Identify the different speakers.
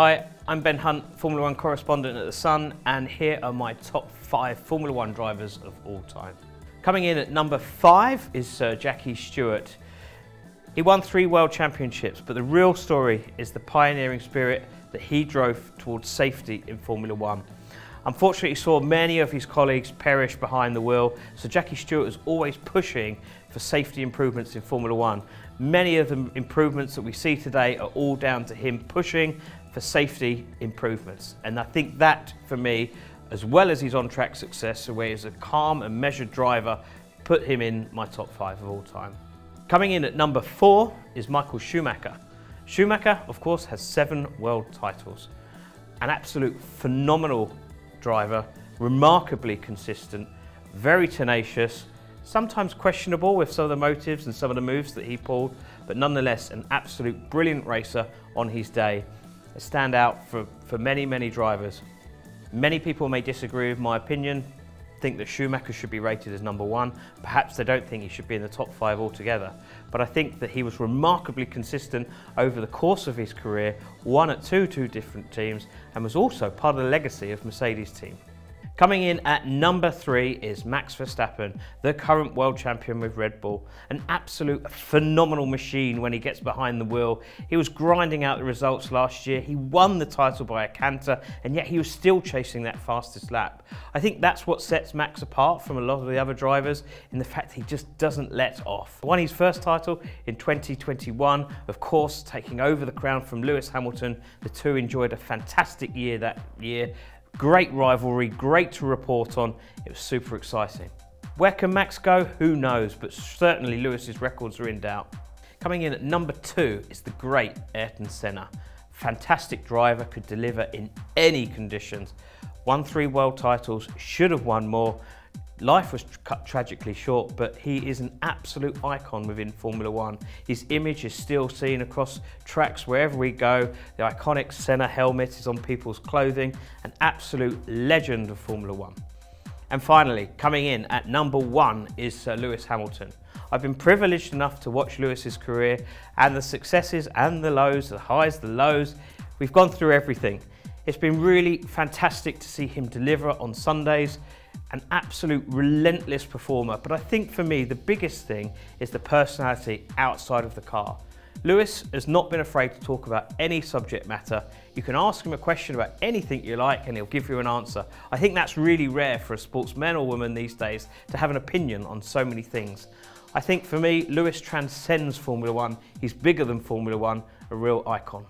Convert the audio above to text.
Speaker 1: Hi, I'm Ben Hunt, Formula One correspondent at The Sun, and here are my top 5 Formula One drivers of all time. Coming in at number 5 is Sir Jackie Stewart. He won 3 world championships, but the real story is the pioneering spirit that he drove towards safety in Formula One. Unfortunately, he saw many of his colleagues perish behind the wheel, so Jackie Stewart was always pushing for safety improvements in Formula One. Many of the improvements that we see today are all down to him pushing for safety improvements. And I think that, for me, as well as his on-track success, where he's a calm and measured driver, put him in my top 5 of all time. Coming in at number 4 is Michael Schumacher. Schumacher, of course, has 7 world titles. An absolute phenomenal driver, remarkably consistent, very tenacious, sometimes questionable with some of the motives and some of the moves that he pulled, but nonetheless an absolute brilliant racer on his day. A standout for many, many drivers. Many people may disagree with my opinion, think that Schumacher should be rated as number 1. Perhaps they don't think he should be in the top 5 altogether. But I think that he was remarkably consistent over the course of his career, won at two different teams, and was also part of the legacy of Mercedes' team. Coming in at number 3 is Max Verstappen, the current world champion with Red Bull. An absolute phenomenal machine when he gets behind the wheel. He was grinding out the results last year. He won the title by a canter, and yet he was still chasing that fastest lap. I think that's what sets Max apart from a lot of the other drivers, in the fact he just doesn't let off. Won his first title in 2021, of course, taking over the crown from Lewis Hamilton. The two enjoyed a fantastic year that year. Great rivalry, great to report on. It was super exciting. Where can Max go? Who knows, but certainly Lewis's records are in doubt. Coming in at number 2 is the great Ayrton Senna. Fantastic driver, could deliver in any conditions. Won 3 world titles, should have won more. Life was cut tragically short, but he is an absolute icon within Formula One. His image is still seen across tracks wherever we go. The iconic Senna helmet is on people's clothing, an absolute legend of Formula One. And finally, coming in at number 1 is Sir Lewis Hamilton. I've been privileged enough to watch Lewis's career, and the successes and the lows, the highs, the lows. We've gone through everything. It's been really fantastic to see him deliver on Sundays. An absolute relentless performer, but I think for me the biggest thing is the personality outside of the car. Lewis has not been afraid to talk about any subject matter. You can ask him a question about anything you like and he'll give you an answer. I think that's really rare for a sportsman or woman these days to have an opinion on so many things. I think for me, Lewis transcends Formula One. He's bigger than Formula One, a real icon.